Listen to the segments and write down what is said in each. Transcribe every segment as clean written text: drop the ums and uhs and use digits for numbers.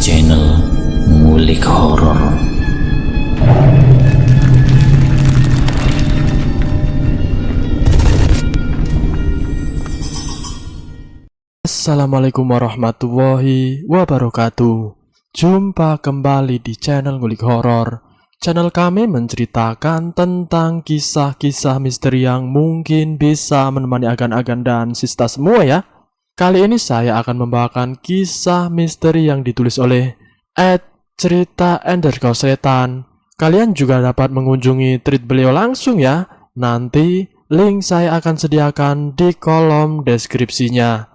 channel Ngulik Horor. Assalamualaikum warahmatullahi wabarakatuh. Jumpa kembali di channel Ngulik Horor. Channel kami menceritakan tentang kisah-kisah misteri yang mungkin bisa menemani agan-agan dan sista semua ya. Kali ini saya akan membawakan kisah misteri yang ditulis oleh @cerita_setan. Kalian juga dapat mengunjungi tweet beliau langsung ya. Nanti link saya akan sediakan di kolom deskripsinya.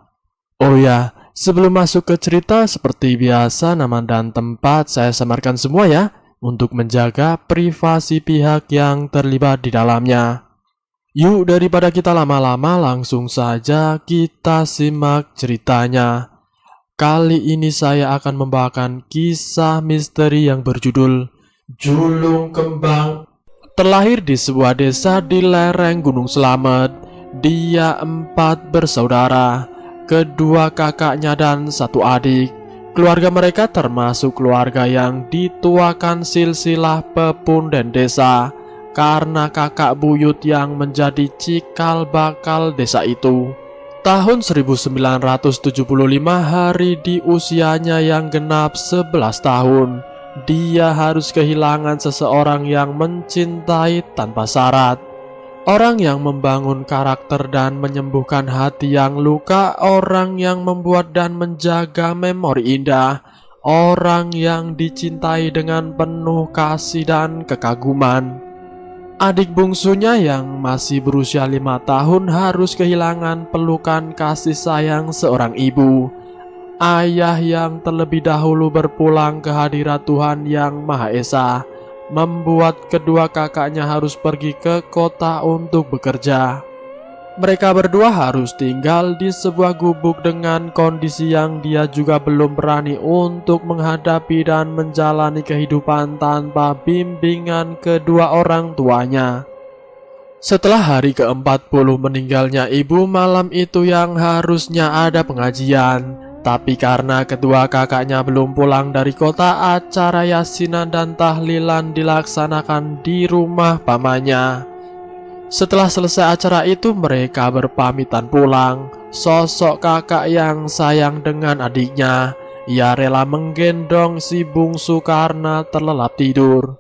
Oh ya, sebelum masuk ke cerita seperti biasa nama dan tempat saya samarkan semua ya, untuk menjaga privasi pihak yang terlibat di dalamnya. Yuk daripada kita lama-lama langsung saja kita simak ceritanya. Kali ini saya akan membawakan kisah misteri yang berjudul Julung Kembang. Terlahir di sebuah desa di lereng Gunung Slamet, dia 4 bersaudara, kedua kakaknya dan 1 adik. Keluarga mereka termasuk keluarga yang dituakan silsilah pepunden desa, karena kakak buyut yang menjadi cikal bakal desa itu. Tahun 1975 hari di usianya yang genap 11 tahun, dia harus kehilangan seseorang yang mencintai tanpa syarat. Orang yang membangun karakter dan menyembuhkan hati yang luka, orang yang membuat dan menjaga memori indah, orang yang dicintai dengan penuh kasih dan kekaguman. Adik bungsunya yang masih berusia 5 tahun harus kehilangan pelukan kasih sayang seorang ibu. Ayah yang terlebih dahulu berpulang ke hadirat Tuhan Yang Maha Esa membuat kedua kakaknya harus pergi ke kota untuk bekerja. Mereka berdua harus tinggal di sebuah gubuk dengan kondisi yang dia juga belum berani untuk menghadapi dan menjalani kehidupan tanpa bimbingan kedua orang tuanya. Setelah hari ke-40 meninggalnya ibu, malam itu yang harusnya ada pengajian, tapi karena kedua kakaknya belum pulang dari kota, acara yasinan dan tahlilan dilaksanakan di rumah pamannya. Setelah selesai acara itu, mereka berpamitan pulang. Sosok kakak yang sayang dengan adiknya, ia rela menggendong si bungsu karena terlelap tidur.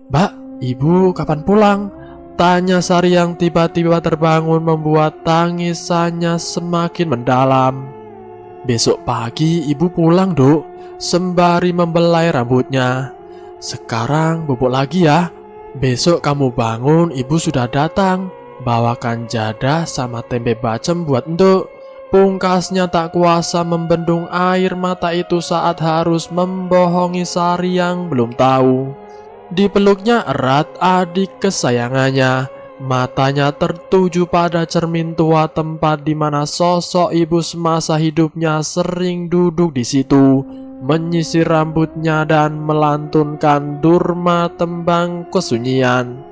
"Mbak, ibu kapan pulang?" tanya Sari yang tiba-tiba terbangun membuat tangisannya semakin mendalam. "Besok pagi ibu pulang, Duk," sembari membelai rambutnya. "Sekarang bobok lagi ya. Besok kamu bangun ibu sudah datang. Bawakan jadah sama tempe bacem buat enduk." Pungkasnya tak kuasa membendung air mata itu saat harus membohongi Sari yang belum tahu. Dipeluknya erat adik kesayangannya. Matanya tertuju pada cermin tua tempat di mana sosok ibu semasa hidupnya sering duduk di situ, menyisir rambutnya dan melantunkan durma tembang kesunyian.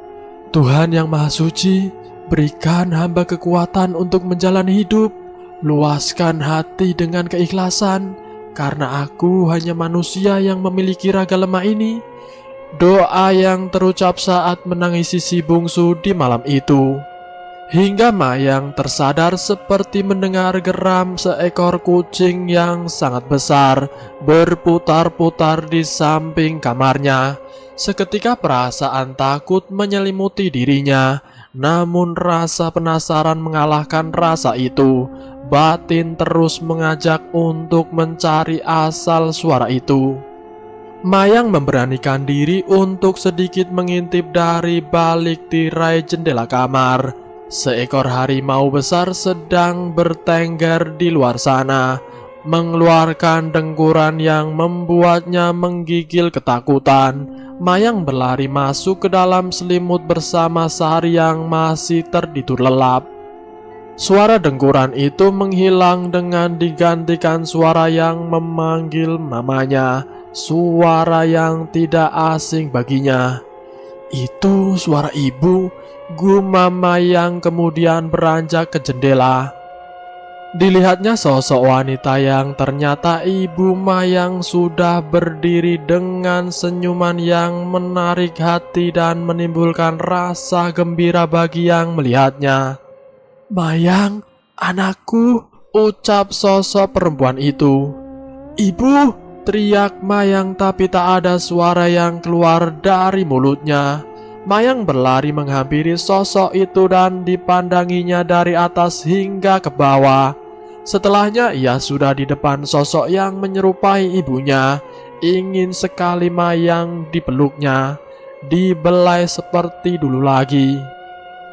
"Tuhan yang Maha Suci, berikan hamba kekuatan untuk menjalani hidup. Luaskan hati dengan keikhlasan, karena aku hanya manusia yang memiliki raga lemah ini." Doa yang terucap saat menangisi si bungsu di malam itu. Hingga Mayang tersadar seperti mendengar geram seekor kucing yang sangat besar berputar-putar di samping kamarnya. Seketika perasaan takut menyelimuti dirinya, namun rasa penasaran mengalahkan rasa itu. Batin terus mengajak untuk mencari asal suara itu. Mayang memberanikan diri untuk sedikit mengintip dari balik tirai jendela kamar. Seekor harimau besar sedang bertengger di luar sana, mengeluarkan dengkuran yang membuatnya menggigil ketakutan. Mayang berlari masuk ke dalam selimut bersama Sari yang masih tertidur lelap. Suara dengkuran itu menghilang dengan digantikan suara yang memanggil namanya. Suara yang tidak asing baginya. "Itu suara ibu," gumam Mayang kemudian beranjak ke jendela. Dilihatnya sosok wanita yang ternyata Ibu Mayang sudah berdiri dengan senyuman yang menarik hati dan menimbulkan rasa gembira bagi yang melihatnya. "Mayang, anakku," ucap sosok perempuan itu. "Ibu," teriak Mayang, tapi tak ada suara yang keluar dari mulutnya. Mayang berlari menghampiri sosok itu dan dipandanginya dari atas hingga ke bawah. Setelahnya ia sudah di depan sosok yang menyerupai ibunya. Ingin sekali Mayang dipeluknya, dibelai seperti dulu lagi.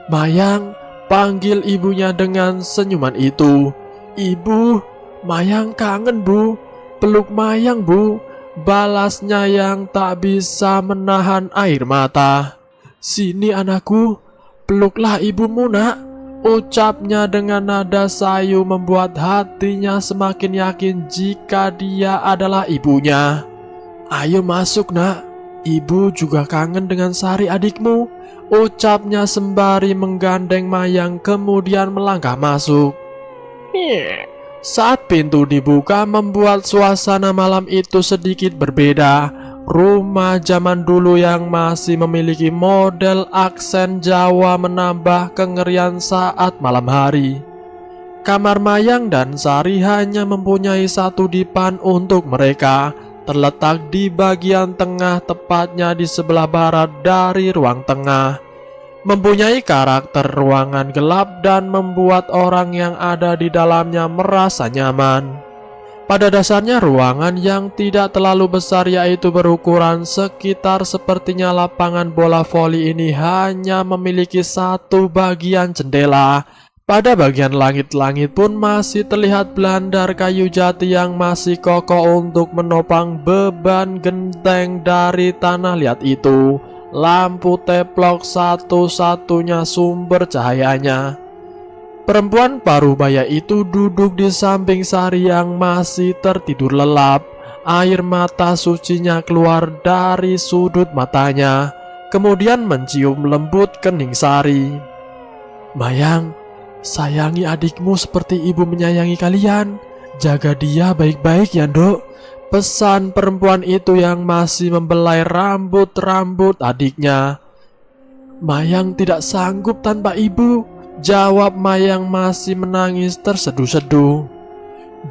"Mayang," panggil ibunya dengan senyuman itu. "Ibu, Mayang kangen, Bu. Peluk Mayang, Bu," balasnya yang tak bisa menahan air mata. "Sini anakku, peluklah ibumu nak," ucapnya dengan nada sayu membuat hatinya semakin yakin jika dia adalah ibunya. "Ayo masuk nak, ibu juga kangen dengan Sari adikmu," ucapnya sembari menggandeng Mayang kemudian melangkah masuk. Saat pintu dibuka membuat suasana malam itu sedikit berbeda. Rumah zaman dulu yang masih memiliki model aksen Jawa menambah kengerian saat malam hari. Kamar Mayang dan Sari hanya mempunyai satu dipan untuk mereka, terletak di bagian tengah tepatnya di sebelah barat dari ruang tengah. Mempunyai karakter ruangan gelap dan membuat orang yang ada di dalamnya merasa nyaman. Pada dasarnya ruangan yang tidak terlalu besar yaitu berukuran sekitar sepertinya lapangan bola voli ini hanya memiliki satu bagian jendela. Pada bagian langit-langit pun masih terlihat belandar kayu jati yang masih kokoh untuk menopang beban genteng dari tanah liat itu. Lampu teplok satu-satunya sumber cahayanya. Perempuan parubaya itu duduk di samping Sari yang masih tertidur lelap. Air mata sucinya keluar dari sudut matanya, kemudian mencium lembut kening Sari. "Mayang, sayangi adikmu seperti ibu menyayangi kalian. Jaga dia baik-baik ya, Nduk," pesan perempuan itu yang masih membelai rambut-rambut adiknya. "Mayang tidak sanggup tanpa ibu," jawab Mayang masih menangis terseduh-seduh.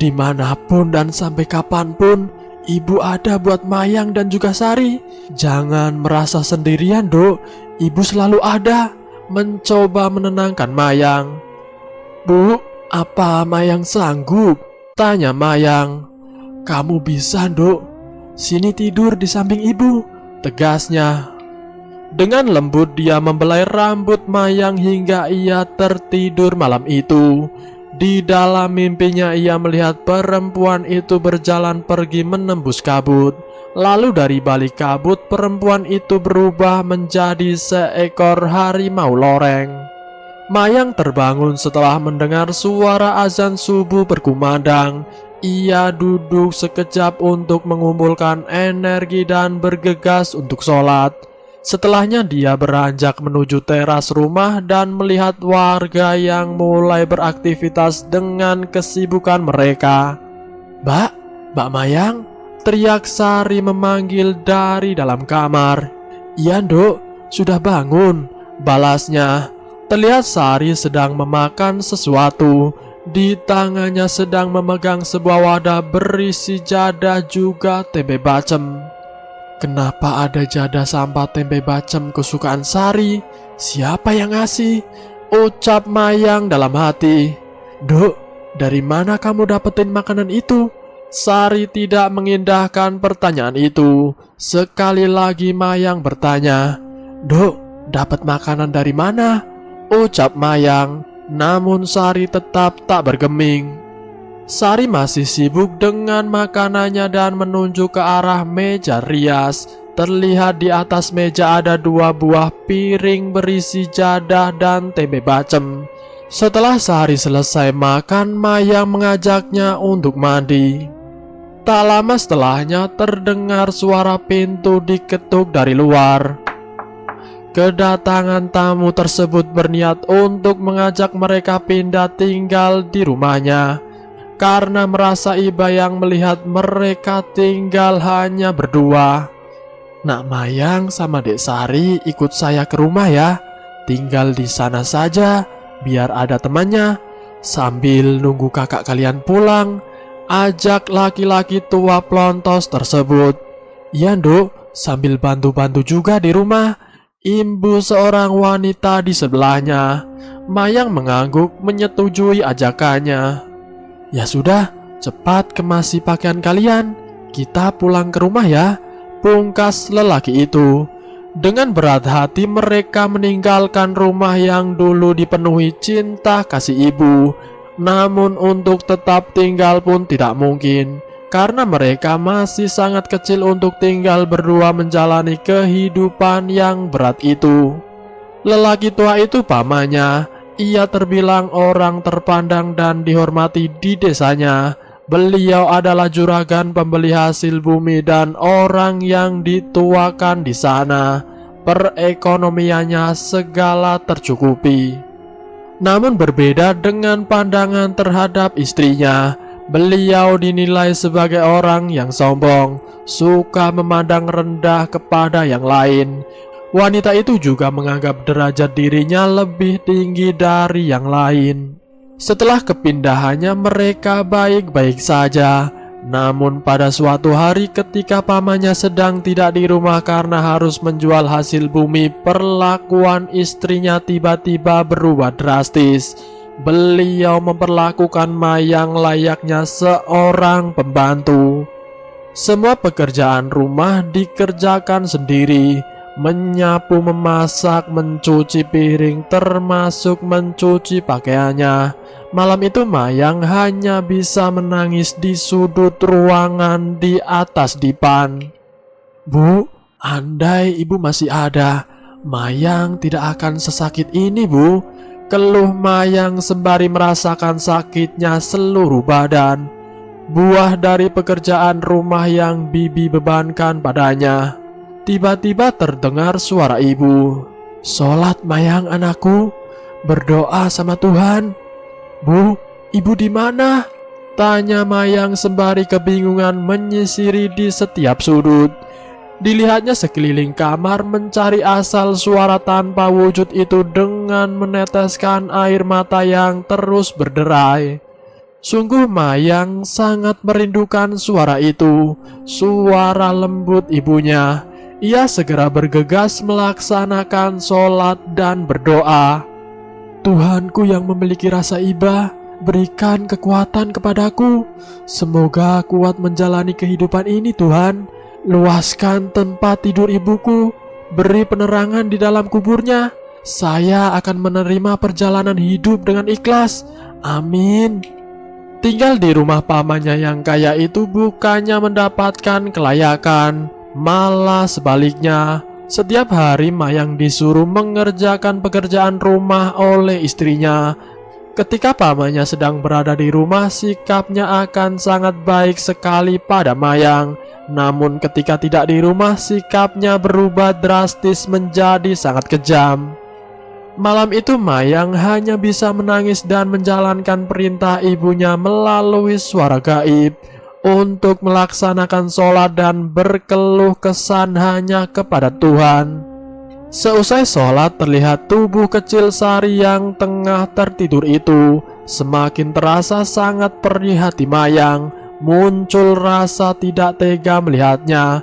"Dimanapun dan sampai kapanpun, ibu ada buat Mayang dan juga Sari. Jangan merasa sendirian, Dok. Ibu selalu ada," mencoba menenangkan Mayang. "Bu, apa Mayang sanggup?" tanya Mayang. "Kamu bisa, Dok. Sini tidur di samping ibu," tegasnya. Dengan lembut dia membelai rambut Mayang hingga ia tertidur malam itu. Di dalam mimpinya ia melihat perempuan itu berjalan pergi menembus kabut. Lalu dari balik kabut perempuan itu berubah menjadi seekor harimau loreng. Mayang terbangun setelah mendengar suara azan subuh berkumandang. Ia duduk sekejap untuk mengumpulkan energi dan bergegas untuk sholat. Setelahnya dia beranjak menuju teras rumah dan melihat warga yang mulai beraktivitas dengan kesibukan mereka. Mbak Mayang," teriak Sari memanggil dari dalam kamar. "Iya, Nduk, sudah bangun," balasnya. Terlihat Sari sedang memakan sesuatu. Di tangannya sedang memegang sebuah wadah berisi jadah juga tempe bacem. "Kenapa ada jadah sampah tempe bacem kesukaan Sari? Siapa yang ngasih?" ucap Mayang dalam hati. "Duk, dari mana kamu dapetin makanan itu?" Sari tidak mengindahkan pertanyaan itu. Sekali lagi Mayang bertanya. "Duk, dapat makanan dari mana?" ucap Mayang. Namun Sari tetap tak bergeming. Sari masih sibuk dengan makanannya dan menunjuk ke arah meja rias. Terlihat di atas meja ada 2 buah piring berisi jadah dan tempe bacem. Setelah Sari selesai makan, Mayang mengajaknya untuk mandi. Tak lama setelahnya terdengar suara pintu diketuk dari luar. Kedatangan tamu tersebut berniat untuk mengajak mereka pindah tinggal di rumahnya, karena merasa iba yang melihat mereka tinggal hanya berdua. Nak Mayang sama Dek Sari ikut saya ke rumah ya. Tinggal di sana saja, biar ada temannya. Sambil nunggu kakak kalian pulang, ajak laki-laki tua plontos tersebut. Iya Nduk, sambil bantu-bantu juga di rumah. Imbu seorang wanita di sebelahnya. Mayang mengangguk menyetujui ajakannya. Ya sudah, cepat kemasi pakaian kalian. Kita pulang ke rumah ya, pungkas lelaki itu. Dengan berat hati mereka meninggalkan rumah yang dulu dipenuhi cinta kasih ibu. Namun untuk tetap tinggal pun tidak mungkin, karena mereka masih sangat kecil untuk tinggal berdua menjalani kehidupan yang berat itu. Lelaki tua itu pamannya. Ia terbilang orang terpandang dan dihormati di desanya. Beliau adalah juragan pembeli hasil bumi dan orang yang dituakan di sana. Perekonomiannya segala tercukupi. Namun berbeda dengan pandangan terhadap istrinya. Beliau dinilai sebagai orang yang sombong, suka memandang rendah kepada yang lain. Wanita itu juga menganggap derajat dirinya lebih tinggi dari yang lain. Setelah kepindahannya mereka baik-baik saja. Namun pada suatu hari ketika pamannya sedang tidak di rumah karena harus menjual hasil bumi, perlakuan istrinya tiba-tiba berubah drastis. Beliau memperlakukan Mayang layaknya seorang pembantu. Semua pekerjaan rumah dikerjakan sendiri. Menyapu, memasak, mencuci piring, termasuk mencuci pakaiannya. Malam itu Mayang hanya bisa menangis di sudut ruangan di atas dipan. Bu, andai ibu masih ada, Mayang tidak akan sesakit ini, Bu. Keluh Mayang sembari merasakan sakitnya seluruh badan. Buah dari pekerjaan rumah yang bibi bebankan padanya. Tiba-tiba terdengar suara ibu. "Sholat Mayang anakku, berdoa sama Tuhan." "Bu, ibu di mana?" tanya Mayang sembari kebingungan menyisiri di setiap sudut. Dilihatnya sekeliling kamar mencari asal suara tanpa wujud itu dengan meneteskan air mata yang terus berderai. Sungguh Mayang sangat merindukan suara itu, suara lembut ibunya. Ia segera bergegas melaksanakan sholat dan berdoa. "Tuhanku yang memiliki rasa iba, berikan kekuatan kepadaku. Semoga kuat menjalani kehidupan ini Tuhan. Luaskan tempat tidur ibuku, beri penerangan di dalam kuburnya. Saya akan menerima perjalanan hidup dengan ikhlas. Amin." Tinggal di rumah pamannya yang kaya itu bukannya mendapatkan kelayakan, malah sebaliknya. Setiap hari Mayang disuruh mengerjakan pekerjaan rumah oleh istrinya. Ketika pamannya sedang berada di rumah, sikapnya akan sangat baik sekali pada Mayang. Namun ketika tidak di rumah, sikapnya berubah drastis menjadi sangat kejam. Malam itu Mayang hanya bisa menangis dan menjalankan perintah ibunya melalui suara gaib untuk melaksanakan sholat dan berkeluh kesan hanya kepada Tuhan. Seusai sholat terlihat tubuh kecil Sari yang tengah tertidur itu semakin terasa sangat perih hati Mayang. Muncul rasa tidak tega melihatnya.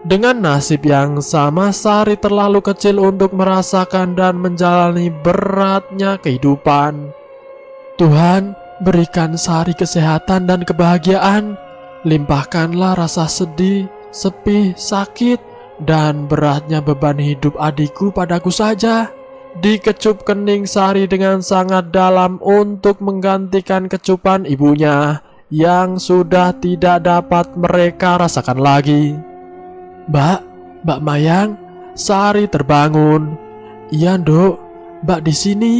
Dengan nasib yang sama, Sari terlalu kecil untuk merasakan dan menjalani beratnya kehidupan. Tuhan, berikan Sari kesehatan dan kebahagiaan. Limpahkanlah rasa sedih, sepi, sakit, dan beratnya beban hidup adikku padaku saja. Dikecup kening Sari dengan sangat dalam untuk menggantikan kecupan ibunya yang sudah tidak dapat mereka rasakan lagi. Mbak Mayang." Sari terbangun. "Iya, Nduk, Mbak di sini,"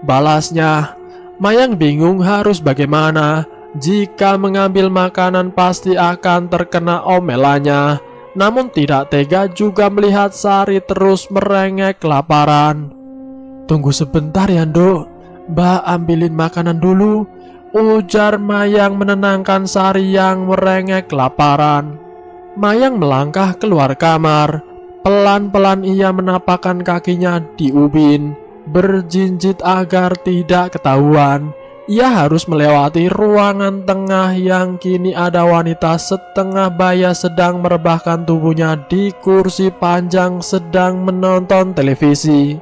balasnya. Mayang bingung harus bagaimana. Jika mengambil makanan pasti akan terkena omelannya. namun tidak tega juga melihat Sari terus merengek kelaparan. "Tunggu sebentar ya, Nduk. Mbak ambilin makanan dulu," ujar Mayang menenangkan Sari yang merengek kelaparan. Mayang melangkah keluar kamar. Pelan-pelan ia menapakkan kakinya di ubin, berjinjit agar tidak ketahuan. Ia harus melewati ruangan tengah yang kini ada wanita setengah baya sedang merebahkan tubuhnya di kursi panjang sedang menonton televisi.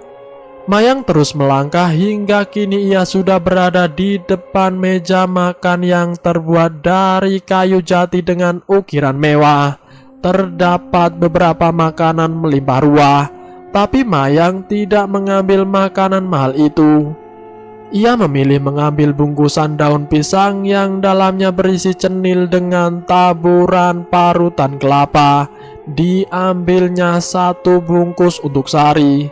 Mayang terus melangkah hingga kini ia sudah berada di depan meja makan yang terbuat dari kayu jati dengan ukiran mewah. Terdapat beberapa makanan melimpah ruah, tapi Mayang tidak mengambil makanan mahal itu. Ia memilih mengambil bungkusan daun pisang yang dalamnya berisi cenil dengan taburan parutan kelapa. Diambilnya 1 bungkus untuk Sari.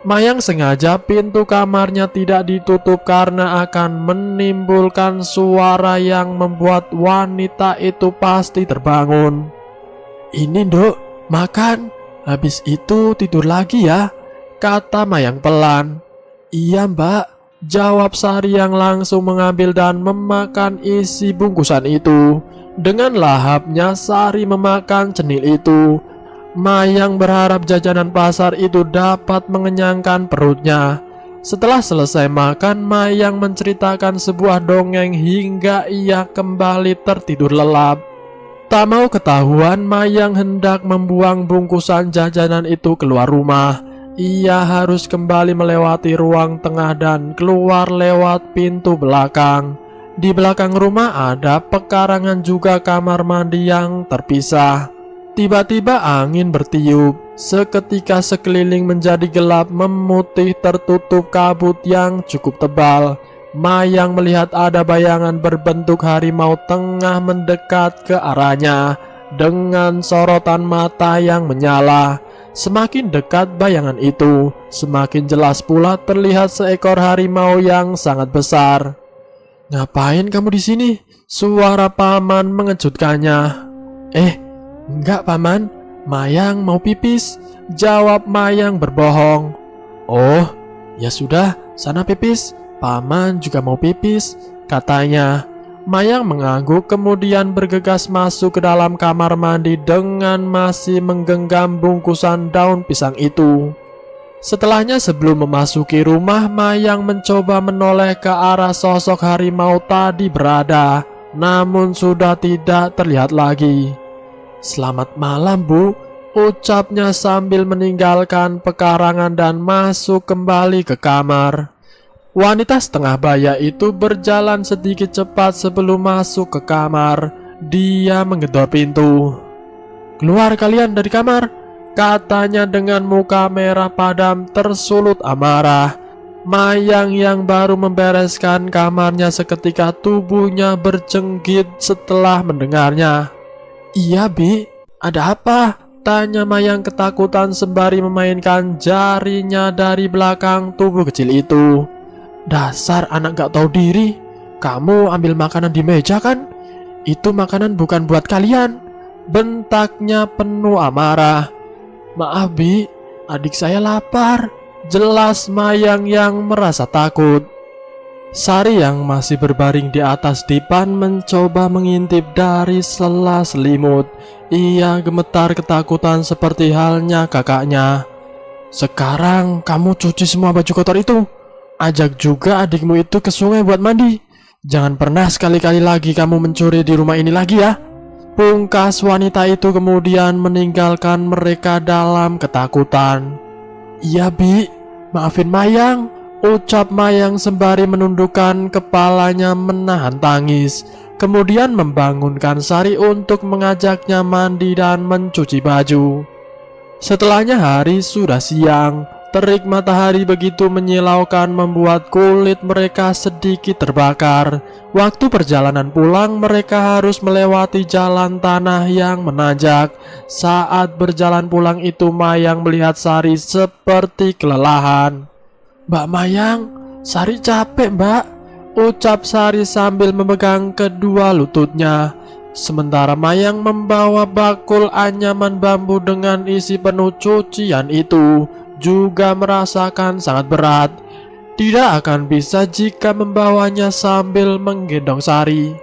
Mayang sengaja pintu kamarnya tidak ditutup karena akan menimbulkan suara yang membuat wanita itu pasti terbangun. "Ini, Nduk, makan. Habis itu tidur lagi ya," kata Mayang pelan. "Iya, Mbak," jawab Sari yang langsung mengambil dan memakan isi bungkusan itu. Dengan lahapnya Sari memakan cenil itu. Mayang berharap jajanan pasar itu dapat mengenyangkan perutnya. Setelah selesai makan, Mayang menceritakan sebuah dongeng hingga ia kembali tertidur lelap. Tak mau ketahuan, Mayang hendak membuang bungkusan jajanan itu keluar rumah. Ia harus kembali melewati ruang tengah dan keluar lewat pintu belakang. Di belakang rumah ada pekarangan juga kamar mandi yang terpisah. Tiba-tiba angin bertiup. Seketika sekeliling menjadi gelap memutih tertutup kabut yang cukup tebal. Mayang melihat ada bayangan berbentuk harimau tengah mendekat ke arahnya dengan sorotan mata yang menyala. Semakin dekat bayangan itu, semakin jelas pula terlihat seekor harimau yang sangat besar. "Ngapain kamu di sini?" Suara paman mengejutkannya. Enggak paman, Mayang mau pipis," jawab Mayang berbohong. "Oh, ya sudah, sana pipis. Paman juga mau pipis," katanya. Mayang mengangguk kemudian bergegas masuk ke dalam kamar mandi dengan masih menggenggam bungkusan daun pisang itu. Setelahnya sebelum memasuki rumah, Mayang mencoba menoleh ke arah sosok harimau tadi berada, namun sudah tidak terlihat lagi. "Selamat malam, Bu," ucapnya sambil meninggalkan pekarangan dan masuk kembali ke kamar. Wanita setengah baya itu berjalan sedikit cepat sebelum masuk ke kamar. Dia menggedor pintu. "Keluar kalian dari kamar," katanya dengan muka merah padam tersulut amarah. Mayang yang baru membereskan kamarnya seketika tubuhnya bercenggit setelah mendengarnya. "Iya, Bi, ada apa?" tanya Mayang ketakutan sembari memainkan jarinya dari belakang tubuh kecil itu. "Dasar anak gak tahu diri. Kamu ambil makanan di meja kan? Itu makanan bukan buat kalian," bentaknya penuh amarah. "Maaf, Bi, adik saya lapar," jelas Mayang yang merasa takut. Sari yang masih berbaring di atas dipan mencoba mengintip dari sela selimut. Ia gemetar ketakutan seperti halnya kakaknya. "Sekarang kamu cuci semua baju kotor itu. Ajak juga adikmu itu ke sungai buat mandi. Jangan pernah sekali-kali lagi kamu mencuri di rumah ini lagi ya." Pungkas wanita itu kemudian meninggalkan mereka dalam ketakutan. "Iya, Bi, maafin Mayang," ucap Mayang sembari menundukkan kepalanya menahan tangis. Kemudian membangunkan Sari untuk mengajaknya mandi dan mencuci baju. Setelahnya hari sudah siang. Terik matahari begitu menyilaukan membuat kulit mereka sedikit terbakar. Waktu perjalanan pulang mereka harus melewati jalan tanah yang menanjak. Saat berjalan pulang itu Mayang melihat Sari seperti kelelahan. "Mbak Mayang, Sari capek, Mbak," ucap Sari sambil memegang kedua lututnya. Sementara Mayang membawa bakul anyaman bambu dengan isi penuh cucian itu juga merasakan sangat berat. Tidak akan bisa jika membawanya sambil menggendong Sari.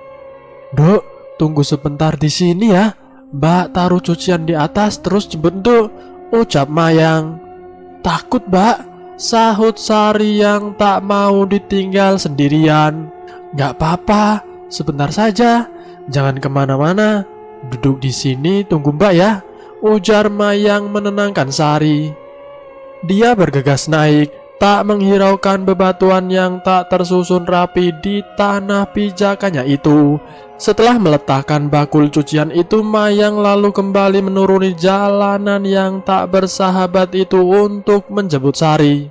"Duk, tunggu sebentar di sini ya. Mbak taruh cucian di atas terus jemput Duk," ucap Mayang. "Takut, Mbak," sahut Sari yang tak mau ditinggal sendirian. "Gak apa-apa, sebentar saja. Jangan kemana-mana. Duduk di sini tunggu Mbak ya," ujar Mayang menenangkan Sari. Dia bergegas naik, tak menghiraukan bebatuan yang tak tersusun rapi di tanah pijakannya itu. Setelah meletakkan bakul cucian itu, Mayang lalu kembali menuruni jalanan yang tak bersahabat itu untuk menjemput Sari.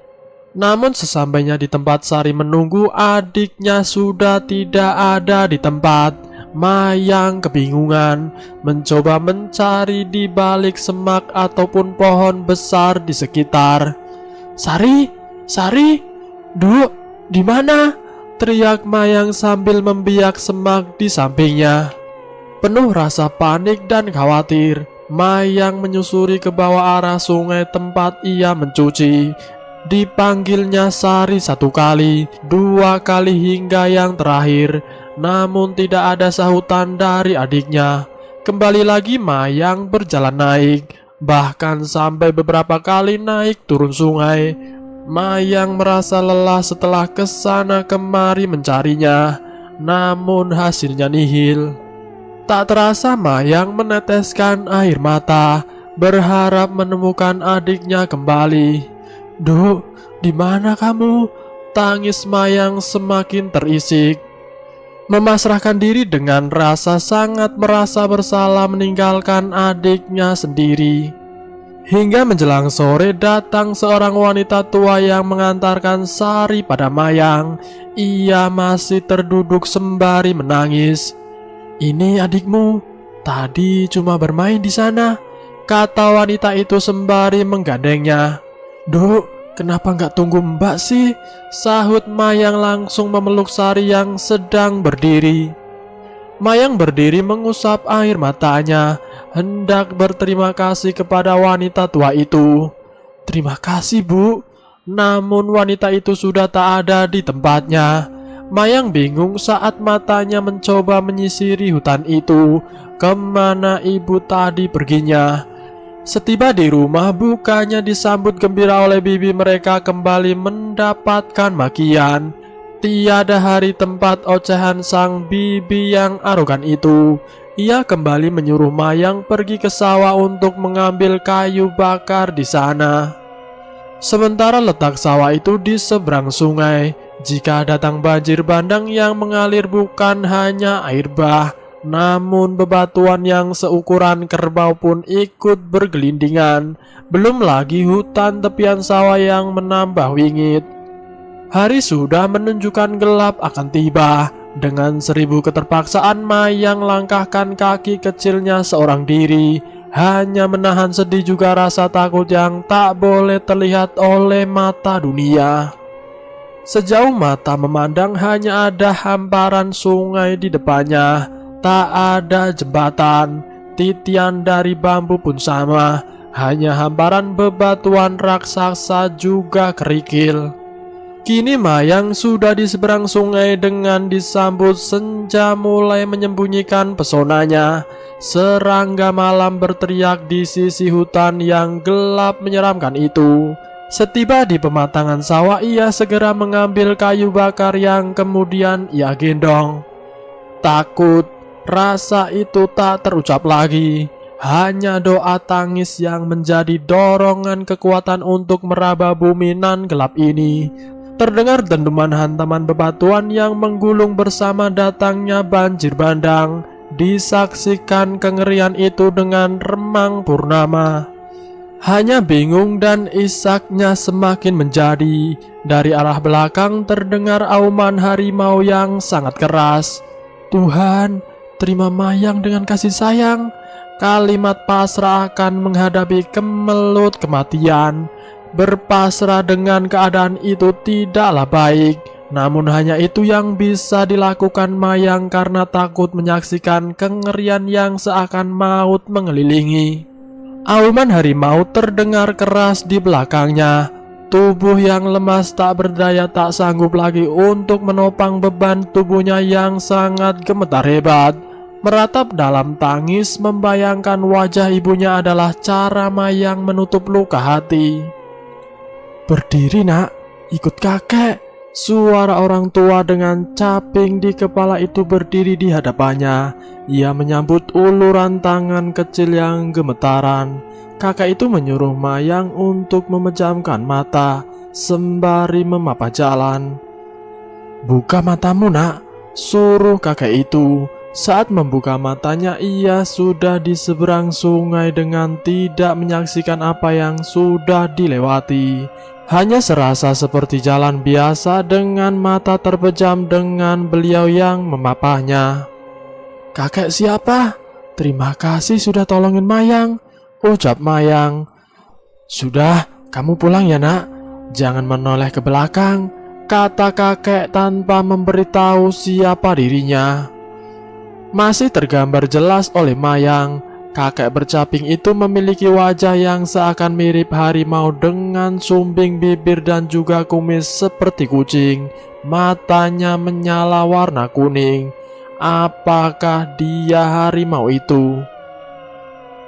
Namun sesampainya di tempat Sari menunggu, adiknya sudah tidak ada di tempat. Mayang kebingungan, mencoba mencari di balik semak ataupun pohon besar di sekitar. "Sari, Sari, Duk, di mana?" teriak Mayang sambil membiak semak di sampingnya. Penuh rasa panik dan khawatir, Mayang menyusuri ke bawah arah sungai tempat ia mencuci. Dipanggilnya Sari 1 kali, 2 kali hingga yang terakhir, namun tidak ada sahutan dari adiknya. Kembali lagi Mayang berjalan naik, bahkan sampai beberapa kali naik turun sungai. Mayang merasa lelah setelah kesana kemari mencarinya, namun hasilnya nihil. Tak terasa Mayang meneteskan air mata, berharap menemukan adiknya kembali. "Duk, di mana kamu?" tangis Mayang semakin terisik. Memasrahkan diri dengan rasa sangat merasa bersalah meninggalkan adiknya sendiri. Hingga menjelang sore datang seorang wanita tua yang mengantarkan Sari pada Mayang. Ia masih terduduk sembari menangis. "Ini adikmu, tadi cuma bermain di sana," kata wanita itu sembari menggandengnya. "Duk, kenapa nggak tunggu Mbak sih?" sahut Mayang langsung memeluk Sari yang sedang berdiri. Mayang berdiri mengusap air matanya, hendak berterima kasih kepada wanita tua itu. "Terima kasih, Bu." Namun wanita itu sudah tak ada di tempatnya. Mayang bingung saat matanya mencoba menyisiri hutan itu. Kemana ibu tadi perginya? Setiba di rumah, bukannya disambut gembira oleh bibi mereka kembali mendapatkan makian. Tiada hari tempat ocehan sang bibi yang arogan itu. Ia kembali menyuruh Mayang pergi ke sawah untuk mengambil kayu bakar di sana. Sementara letak sawah itu di seberang sungai. Jika datang banjir bandang yang mengalir bukan hanya air bah, namun bebatuan yang seukuran kerbau pun ikut bergelindingan. Belum lagi hutan tepian sawah yang menambah wingit. Hari sudah menunjukkan gelap akan tiba. Dengan 1000 keterpaksaan Mayang langkahkan kaki kecilnya seorang diri. Hanya menahan sedih juga rasa takut yang tak boleh terlihat oleh mata dunia. Sejauh mata memandang hanya ada hamparan sungai di depannya. Tak ada jembatan, titian dari bambu pun sama. Hanya hamparan bebatuan raksasa juga kerikil. Kini Mayang sudah di seberang sungai dengan disambut senja mulai menyembunyikan pesonanya. Serangga malam berteriak di sisi hutan yang gelap menyeramkan itu. Setiba di pematangan sawah, ia segera mengambil kayu bakar yang kemudian ia gendong. Takut, rasa itu tak terucap lagi. Hanya doa tangis yang menjadi dorongan kekuatan untuk meraba bumi nan gelap ini. Terdengar dentuman hantaman bebatuan yang menggulung bersama datangnya banjir bandang. Disaksikan kengerian itu dengan remang purnama. Hanya bingung dan isaknya semakin menjadi. Dari arah belakang terdengar auman harimau yang sangat keras. "Tuhan, terima Mayang dengan kasih sayang." Kalimat pasrah akan menghadapi kemelut kematian. Berpasrah dengan keadaan itu tidaklah baik. Namun hanya itu yang bisa dilakukan Mayang karena takut menyaksikan kengerian yang seakan maut mengelilingi. Auman harimau terdengar keras di belakangnya. Tubuh yang lemas tak berdaya tak sanggup lagi untuk menopang beban tubuhnya yang sangat gemetar hebat. Meratap dalam tangis membayangkan wajah ibunya adalah cara Mayang menutup luka hati. "Berdiri nak, ikut kakek." Suara orang tua dengan caping di kepala itu berdiri di hadapannya. Ia menyambut uluran tangan kecil yang gemetaran. Kakak itu menyuruh Mayang untuk memejamkan mata sembari memapah jalan. "Buka matamu nak," suruh kakek itu. Saat membuka matanya ia sudah di seberang sungai dengan tidak menyaksikan apa yang sudah dilewati. Hanya serasa seperti jalan biasa dengan mata terpejam dengan beliau yang memapahnya. "Kakek siapa? Terima kasih sudah tolongin Mayang," ucap Mayang. "Sudah, kamu pulang ya nak. Jangan menoleh ke belakang," kata kakek tanpa memberitahu siapa dirinya. Masih tergambar jelas oleh Mayang, kakek bercaping itu memiliki wajah yang seakan mirip harimau dengan sumbing bibir dan juga kumis seperti kucing. Matanya menyala warna kuning. Apakah dia harimau itu?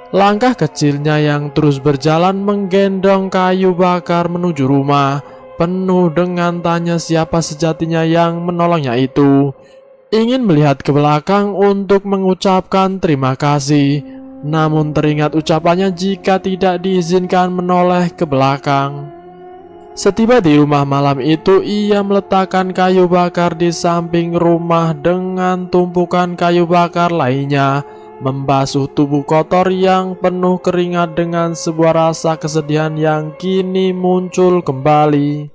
Langkah kecilnya yang terus berjalan menggendong kayu bakar menuju rumah, penuh dengan tanya siapa sejatinya yang menolongnya itu. Ingin melihat ke belakang untuk mengucapkan terima kasih, namun teringat ucapannya jika tidak diizinkan menoleh ke belakang. Setiba di rumah malam itu, ia meletakkan kayu bakar di samping rumah dengan tumpukan kayu bakar lainnya, membasuh tubuh kotor yang penuh keringat dengan sebuah rasa kesedihan yang kini muncul kembali.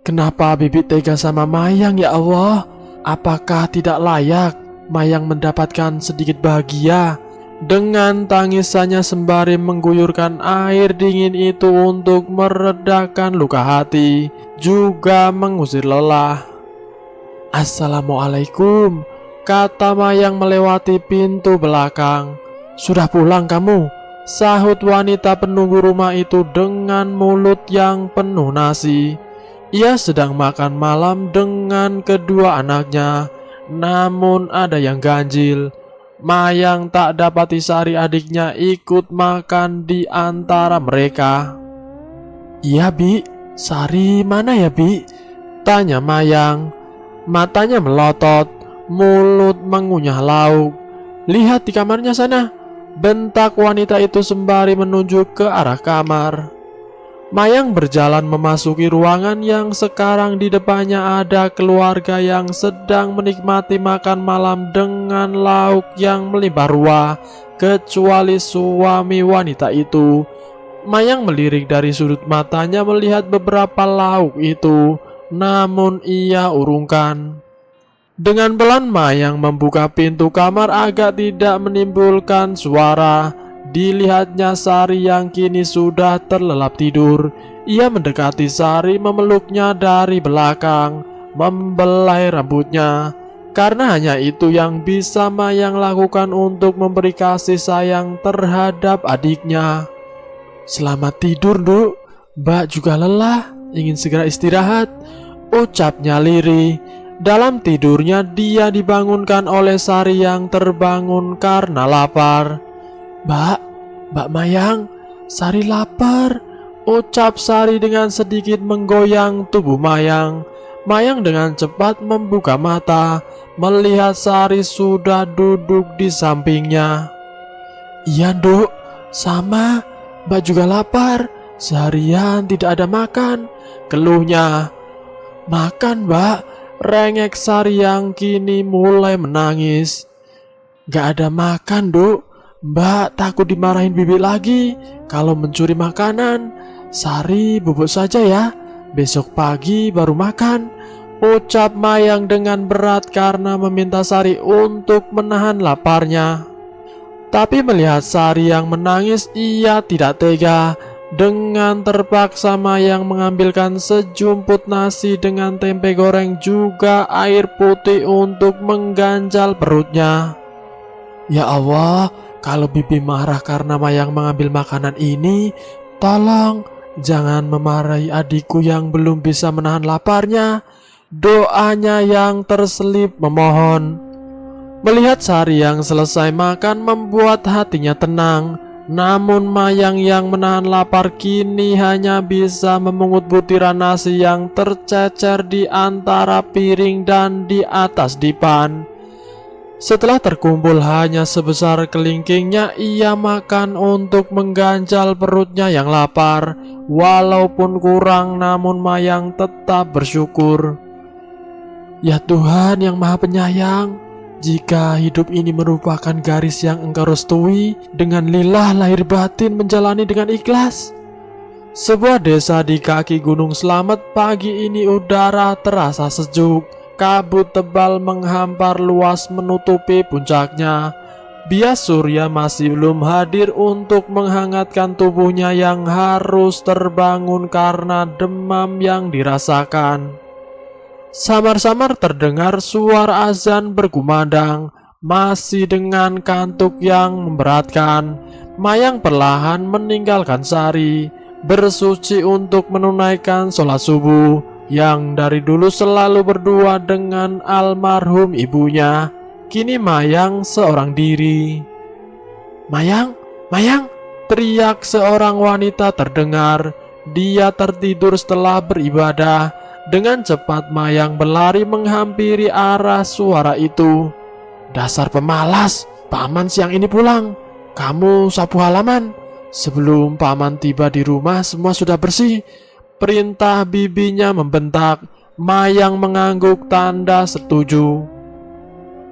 Kenapa Bibi tega sama Mayang ya Allah? Apakah tidak layak Mayang mendapatkan sedikit bahagia? Dengan tangisannya sembari mengguyurkan air dingin itu untuk meredakan luka hati, juga mengusir lelah. "Assalamualaikum," kata Mayang melewati pintu belakang. "Sudah pulang kamu?" sahut wanita penunggu rumah itu dengan mulut yang penuh nasi. Ia sedang makan malam dengan kedua anaknya, namun ada yang ganjil. Mayang tak dapati Sari adiknya ikut makan di antara mereka. "Iya Bi, Sari mana ya Bi?" tanya Mayang. Matanya melotot, mulut mengunyah lauk. "Lihat di kamarnya sana," bentak wanita itu sembari menunjuk ke arah kamar. Mayang berjalan memasuki ruangan yang sekarang di depannya ada keluarga yang sedang menikmati makan malam dengan lauk yang melimpah ruah, kecuali suami wanita itu. Mayang melirik dari sudut matanya melihat beberapa lauk itu, namun ia urungkan. Dengan pelan Mayang membuka pintu kamar agak tidak menimbulkan suara. Dilihatnya Sari yang kini sudah terlelap tidur. Ia mendekati Sari, memeluknya dari belakang, membelai rambutnya. Karena hanya itu yang bisa Mayang lakukan untuk memberi kasih sayang terhadap adiknya. "Selamat tidur, Nduk. Mbak juga lelah, ingin segera istirahat," ucapnya lirih. Dalam tidurnya dia dibangunkan oleh Sari yang terbangun karena lapar. Mbak Mayang, Sari lapar," ucap Sari dengan sedikit menggoyang tubuh Mayang. Mayang dengan cepat membuka mata, melihat Sari sudah duduk di sampingnya. "Iya Nduk, sama, Mbak juga lapar. Seharian tidak ada makan," keluhnya. "Makan Mbak," rengek Sari yang kini mulai menangis. "Gak ada makan Nduk. Mbak takut dimarahin Bibi lagi kalau mencuri makanan. Sari bubuk saja ya, besok pagi baru makan," ucap Mayang dengan berat karena meminta Sari untuk menahan laparnya. Tapi melihat Sari yang menangis, ia tidak tega. Dengan terpaksa Mayang mengambilkan sejumput nasi dengan tempe goreng juga air putih untuk mengganjal perutnya. Ya Allah, kalau Bibi marah karena Mayang mengambil makanan ini, tolong jangan memarahi adikku yang belum bisa menahan laparnya. Doanya yang terselip memohon. Melihat Sari yang selesai makan membuat hatinya tenang. Namun Mayang yang menahan lapar kini hanya bisa memungut butiran nasi yang tercecer di antara piring dan di atas dipan. Setelah terkumpul hanya sebesar kelingkingnya, ia makan untuk mengganjal perutnya yang lapar. Walaupun kurang, namun Mayang tetap bersyukur. Ya Tuhan yang Maha Penyayang, jika hidup ini merupakan garis yang Engkau restui, dengan lillah lahir batin menjalani dengan ikhlas. Sebuah desa di kaki Gunung Slamet, pagi ini udara terasa sejuk. Kabut tebal menghampar luas menutupi puncaknya. Bias surya masih belum hadir untuk menghangatkan tubuhnya yang harus terbangun karena demam yang dirasakan. Samar-samar terdengar suara azan berkumandang. Masih dengan kantuk yang memberatkan, Mayang perlahan meninggalkan Sari, bersuci untuk menunaikan sholat subuh yang dari dulu selalu berdua dengan almarhum ibunya. Kini Mayang seorang diri. Mayang, Mayang, teriak seorang wanita terdengar. Dia tertidur setelah beribadah. Dengan cepat Mayang berlari menghampiri arah suara itu. Dasar pemalas, paman siang ini pulang. Kamu sapu halaman. Sebelum paman tiba di rumah semua sudah bersih. Perintah bibinya membentak. Mayang mengangguk tanda setuju.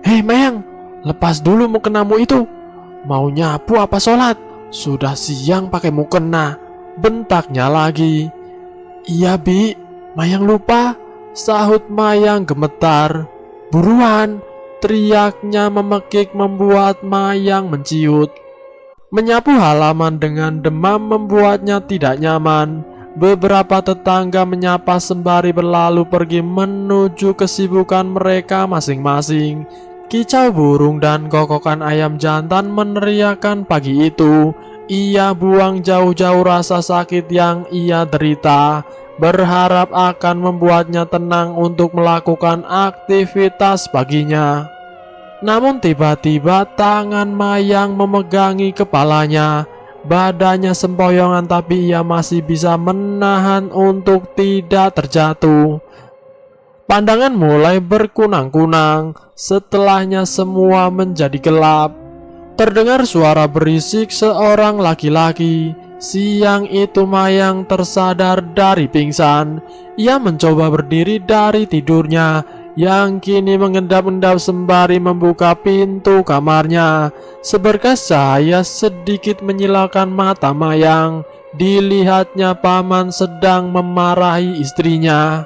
Hei Mayang, lepas dulu mukenamu itu. Mau nyapu apa sholat? Sudah siang pakai mukena. Bentaknya lagi. Iya Bi, Mayang lupa, sahut Mayang gemetar. Buruan, teriaknya memekik membuat Mayang menciut. Menyapu halaman dengan demam membuatnya tidak nyaman. Beberapa tetangga menyapa sembari berlalu pergi menuju kesibukan mereka masing-masing. Kicau burung dan kokokan ayam jantan meneriakan pagi itu. Ia buang jauh-jauh rasa sakit yang ia derita, berharap akan membuatnya tenang untuk melakukan aktivitas paginya. Namun tiba-tiba tangan Mayang memegangi kepalanya. Badannya sempoyongan tapi ia masih bisa menahan untuk tidak terjatuh. Pandangan mulai berkunang-kunang. Setelahnya semua menjadi gelap. Terdengar suara berisik seorang laki-laki. Siang itu Mayang tersadar dari pingsan. Ia mencoba berdiri dari tidurnya yang kini mengendap-endap sembari membuka pintu kamarnya. Seberkas cahaya sedikit menyilakan mata Mayang. Dilihatnya paman sedang memarahi istrinya.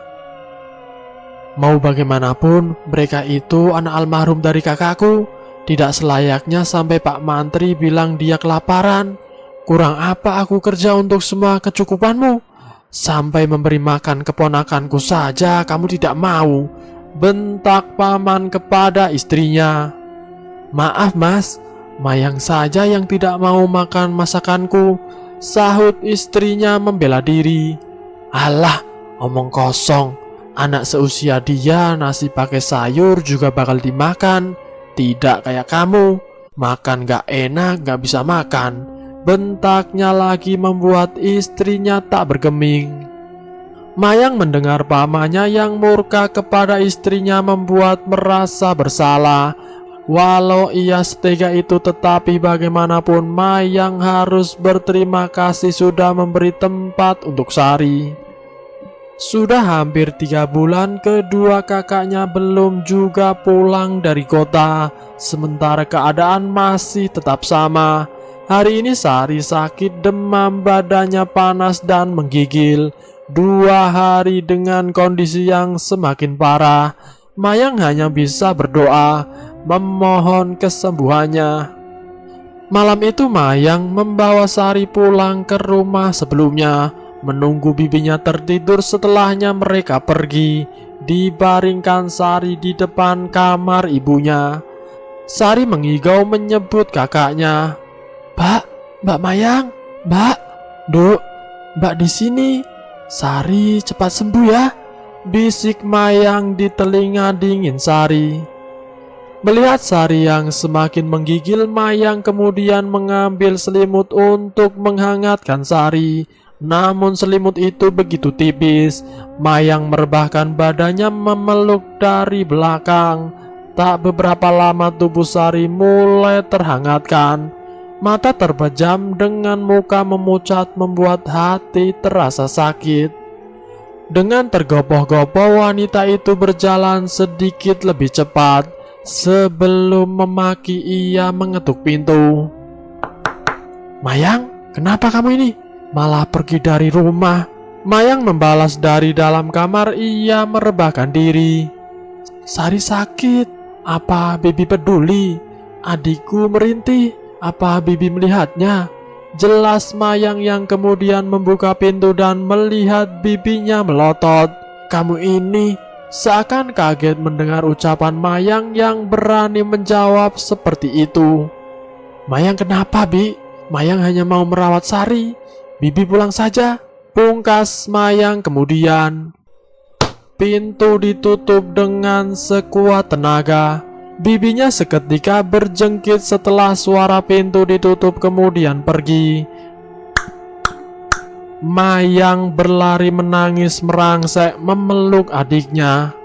Mau bagaimanapun, mereka itu anak almarhum dari kakakku. Tidak selayaknya sampai Pak Mantri bilang dia kelaparan. Kurang apa aku kerja untuk semua kecukupanmu? Sampai memberi makan keponakanku saja kamu tidak mau. Bentak paman kepada istrinya. Maaf mas, Mayang saja yang tidak mau makan masakanku, sahut istrinya membela diri. Alah, omong kosong. Anak seusia dia nasi pakai sayur juga bakal dimakan. Tidak kayak kamu, makan gak enak gak bisa makan. Bentaknya lagi membuat istrinya tak bergeming. Mayang mendengar pamannya yang murka kepada istrinya membuat merasa bersalah. Walau ia setega itu, tetapi bagaimanapun Mayang harus berterima kasih sudah memberi tempat untuk Sari. Sudah hampir 3 bulan kedua kakaknya belum juga pulang dari kota. Sementara keadaan masih tetap sama. Hari ini Sari sakit demam, badannya panas dan menggigil. 2 hari dengan kondisi yang semakin parah. Mayang hanya bisa berdoa, memohon kesembuhannya. Malam itu Mayang membawa Sari pulang ke rumah sebelumnya, menunggu bibinya tertidur. Setelahnya mereka pergi. Dibaringkan Sari di depan kamar ibunya. Sari mengigau menyebut kakaknya. Mbak Mayang, Mbak, Duk, Mbak di sini. Sari cepat sembuh ya, bisik Mayang di telinga dingin Sari. Melihat Sari yang semakin menggigil, Mayang kemudian mengambil selimut untuk menghangatkan Sari. Namun selimut itu begitu tipis, Mayang merebahkan badannya memeluk dari belakang. Tak beberapa lama tubuh Sari mulai terhangatkan. Mata terpejam dengan muka memucat membuat hati terasa sakit. Dengan tergopoh-gopoh wanita itu berjalan sedikit lebih cepat. Sebelum memaki, ia mengetuk pintu. Mayang, kenapa kamu ini? Malah pergi dari rumah. Mayang membalas dari dalam kamar. Ia merebahkan diri. Sari sakit. Apa bibi peduli? Adikku merintih. Apa bibi melihatnya? Jelas Mayang yang kemudian membuka pintu dan melihat bibinya melotot. Kamu ini... Seakan kaget mendengar ucapan Mayang yang berani menjawab seperti itu. Mayang kenapa, Bi? Mayang hanya mau merawat Sari. Bibi pulang saja. Pungkas Mayang kemudian. Pintu ditutup dengan sekuat tenaga. Bibinya seketika berjengkit setelah suara pintu ditutup kemudian pergi. Mayang berlari menangis merangsek memeluk adiknya.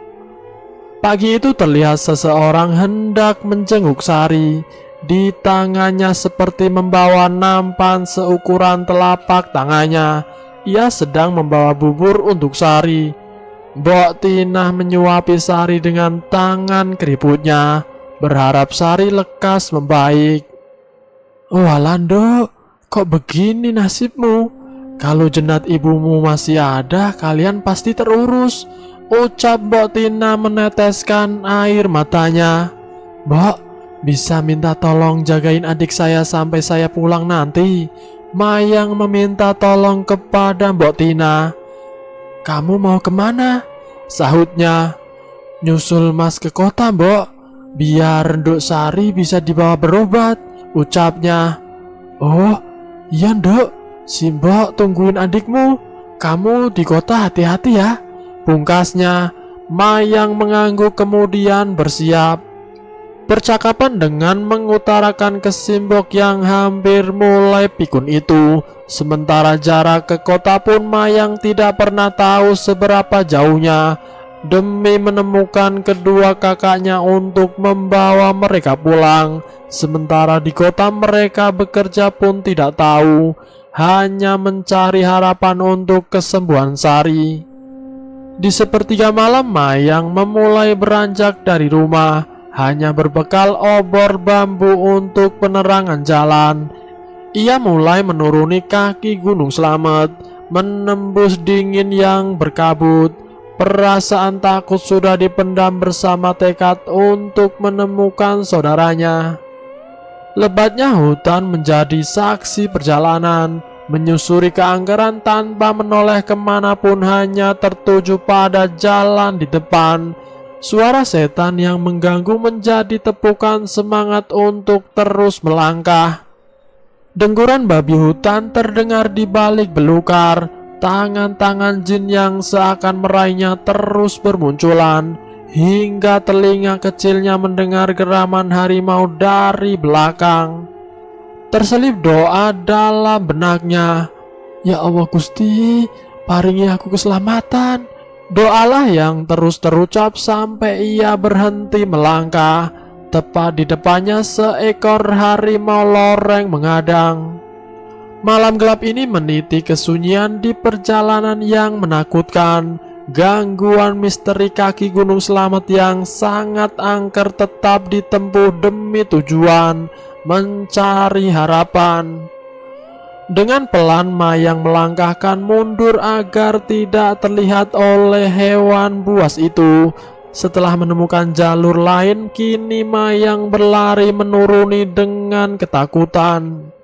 Pagi itu terlihat seseorang hendak menjenguk Sari. Di tangannya seperti membawa nampan seukuran telapak tangannya. Ia sedang membawa bubur untuk Sari. Mbok Tinah menyuapi Sari dengan tangan keriputnya, berharap Sari lekas membaik. Oh Alando, kok begini nasibmu? Kalau jenat ibumu masih ada, kalian pasti terurus, ucap Mbok Tina meneteskan air matanya. Mbok, bisa minta tolong jagain adik saya sampai saya pulang nanti. Mayang meminta tolong kepada Mbok Tina. Kamu mau kemana? Sahutnya. Nyusul mas ke kota, Mbok, biar Nduk Sari bisa dibawa berobat, ucapnya. Oh, iya Nduk. Si Mbok tungguin adikmu. Kamu di kota hati-hati ya, pungkasnya. Mayang mengangguk kemudian bersiap. Percakapan dengan mengutarakan ke Simbok yang hampir mulai pikun itu. Sementara jarak ke kota pun Mayang tidak pernah tahu seberapa jauhnya. Demi menemukan kedua kakaknya untuk membawa mereka pulang. Sementara di kota mereka bekerja pun tidak tahu, hanya mencari harapan untuk kesembuhan Sari. Di sepertiga malam Mayang memulai beranjak dari rumah, hanya berbekal obor bambu untuk penerangan jalan. Ia mulai menuruni kaki Gunung Slamet, menembus dingin yang berkabut. Perasaan takut sudah dipendam bersama tekad untuk menemukan saudaranya. Lebatnya hutan menjadi saksi perjalanan, menyusuri keangkeran tanpa menoleh kemanapun, hanya tertuju pada jalan di depan. Suara setan yang mengganggu menjadi tepukan semangat untuk terus melangkah. Dengguran babi hutan terdengar di balik belukar. Tangan-tangan jin yang seakan meraihnya terus bermunculan, hingga telinga kecilnya mendengar geraman harimau dari belakang. Terselip doa dalam benaknya. Ya Allah Gusti, paringi aku keselamatan. Doalah yang terus terucap sampai ia berhenti melangkah. Tepat di depannya seekor harimau loreng mengadang. Malam gelap ini meniti kesunyian di perjalanan yang menakutkan. Gangguan misteri kaki Gunung Slamet yang sangat angker tetap ditempuh demi tujuan mencari harapan. Dengan pelan Mayang melangkahkan mundur agar tidak terlihat oleh hewan buas itu. Setelah menemukan jalur lain, kini Mayang berlari menuruni dengan ketakutan.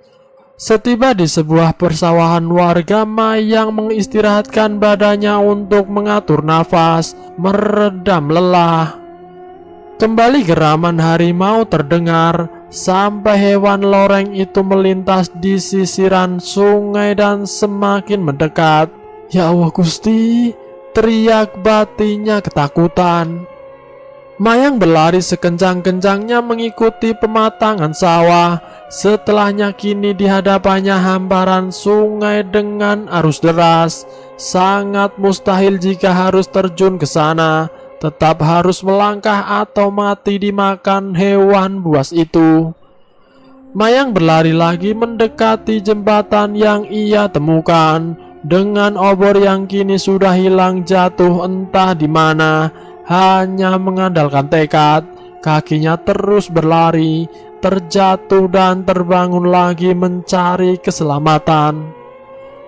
Setiba di sebuah persawahan warga, Mayang mengistirahatkan badannya untuk mengatur nafas, meredam lelah. Kembali geraman harimau terdengar sampai hewan loreng itu melintas di sisiran sungai dan semakin mendekat. Ya Allah Gusti, teriak batinnya ketakutan. Mayang berlari sekencang-kencangnya mengikuti pematangan sawah. Setelahnya kini di hadapannya hamparan sungai dengan arus deras. Sangat mustahil jika harus terjun ke sana. Tetap harus melangkah atau mati dimakan hewan buas itu. Mayang berlari lagi mendekati jembatan yang ia temukan. Dengan obor yang kini sudah hilang jatuh entah di mana, hanya mengandalkan tekad, kakinya terus berlari, terjatuh dan terbangun lagi mencari keselamatan.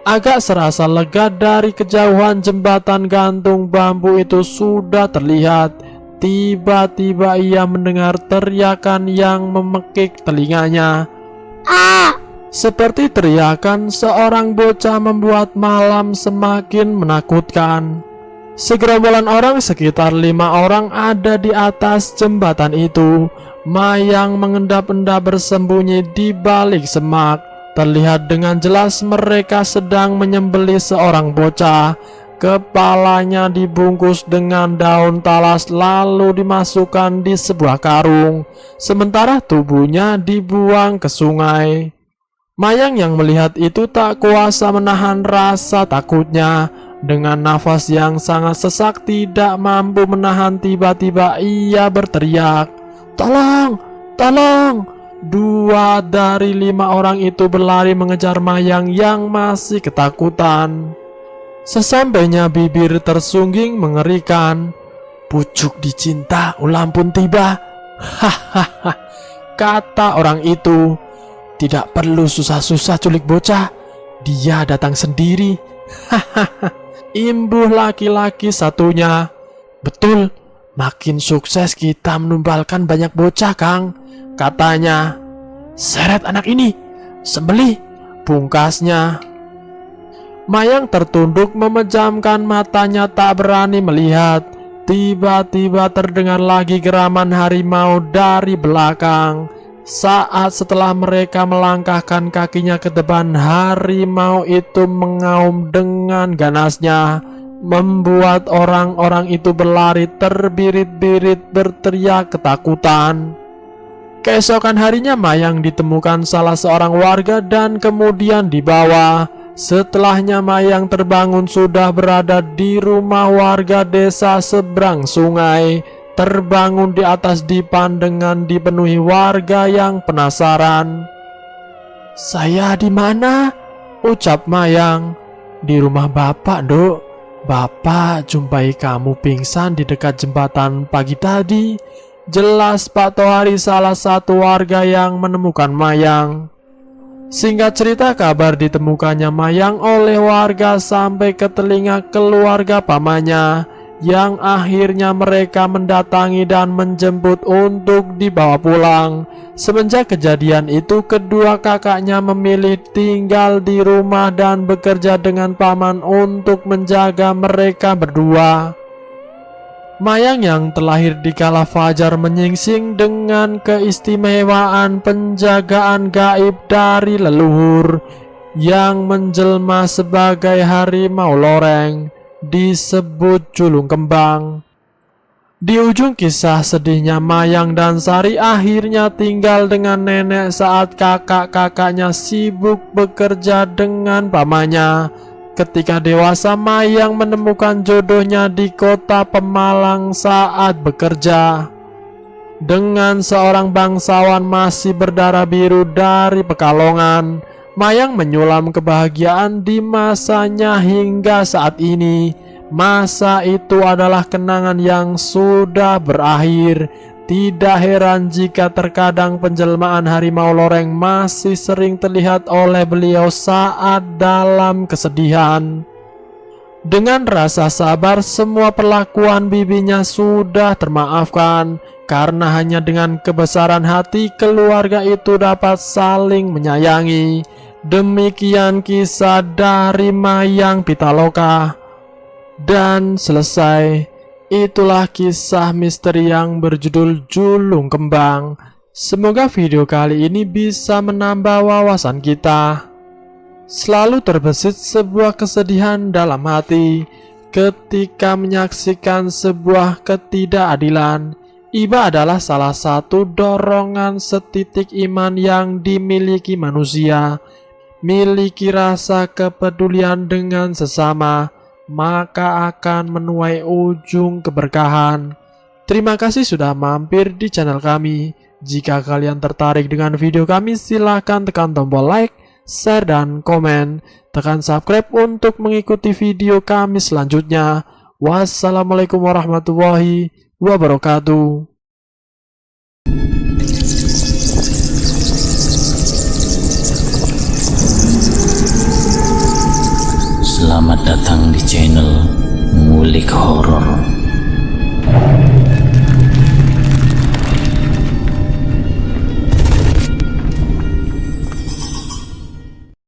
Agak serasa lega dari kejauhan jembatan gantung bambu itu sudah terlihat. Tiba-tiba ia mendengar teriakan yang memekik telinganya. Ah! Seperti teriakan seorang bocah membuat malam semakin menakutkan. Segerombolan orang, sekitar 5 orang, ada di atas jembatan itu. Mayang mengendap-endap bersembunyi di balik semak. Terlihat dengan jelas mereka sedang menyembelih seorang bocah. Kepalanya dibungkus dengan daun talas lalu dimasukkan di sebuah karung, sementara tubuhnya dibuang ke sungai. Mayang yang melihat itu tak kuasa menahan rasa takutnya. Dengan nafas yang sangat sesak, tidak mampu menahan, tiba-tiba ia berteriak, "Tolong! Tolong!" 2 dari 5 orang itu berlari mengejar Mayang yang masih ketakutan. Sesampainya bibir tersungging mengerikan. "Pucuk dicinta, ulam pun tiba." Hahaha, kata orang itu. "Tidak perlu susah-susah culik bocah, dia datang sendiri." Hahaha, imbuh laki-laki satunya. "Betul, makin sukses kita menumbalkan banyak bocah, Kang," katanya. "Seret anak ini, sembelih," pungkasnya. Mayang tertunduk memejamkan matanya tak berani melihat. Tiba-tiba terdengar lagi geraman harimau dari belakang. Saat setelah mereka melangkahkan kakinya ke depan, harimau itu mengaum dengan ganasnya, membuat orang-orang itu berlari terbirit-birit berteriak ketakutan. Keesokan harinya Mayang ditemukan salah seorang warga dan kemudian dibawa. Setelahnya Mayang terbangun sudah berada di rumah warga desa seberang sungai. Terbangun di atas dipan dengan dipenuhi warga yang penasaran. "Saya di mana?" ucap Mayang. "Di rumah Bapak, Dok. Bapak jumpai kamu pingsan di dekat jembatan pagi tadi," jelas Pak Tohari, salah satu warga yang menemukan Mayang. Singkat cerita, kabar ditemukannya Mayang oleh warga sampai ke telinga keluarga pamannya, yang akhirnya mereka mendatangi dan menjemput untuk dibawa pulang. Semenjak kejadian itu, kedua kakaknya memilih tinggal di rumah dan bekerja dengan paman untuk menjaga mereka berdua. Mayang yang terlahir di kala fajar menyingsing dengan keistimewaan penjagaan gaib dari leluhur yang menjelma sebagai harimau loreng, disebut Julung Kembang. Di ujung kisah sedihnya, Mayang dan Sari akhirnya tinggal dengan nenek saat kakak-kakaknya sibuk bekerja dengan pamannya. Ketika dewasa, Mayang menemukan jodohnya di kota Pemalang saat bekerja dengan seorang bangsawan masih berdarah biru dari Pekalongan. Mayang menyulam kebahagiaan di masanya hingga saat ini. Masa itu adalah kenangan yang sudah berakhir. Tidak heran jika terkadang penjelmaan harimau loreng masih sering terlihat oleh beliau saat dalam kesedihan. Dengan rasa sabar, semua perlakuan bibinya sudah termaafkan karena hanya dengan kebesaran hati keluarga itu dapat saling menyayangi. Demikian kisah dari Mayang Pitaloka. Dan selesai. Itulah kisah misteri yang berjudul Julung Kembang. Semoga video kali ini bisa menambah wawasan kita. Selalu terbesit sebuah kesedihan dalam hati ketika menyaksikan sebuah ketidakadilan. Iba adalah salah satu dorongan setitik iman yang dimiliki manusia. Miliki rasa kepedulian dengan sesama, maka akan menuai ujung keberkahan. Terima kasih sudah mampir di channel kami. Jika kalian tertarik dengan video kami, silahkan tekan tombol like, share, dan komen. Tekan subscribe untuk mengikuti video kami selanjutnya. Wassalamualaikum warahmatullahi wabarakatuh. Selamat datang di channel Ngulik Horor.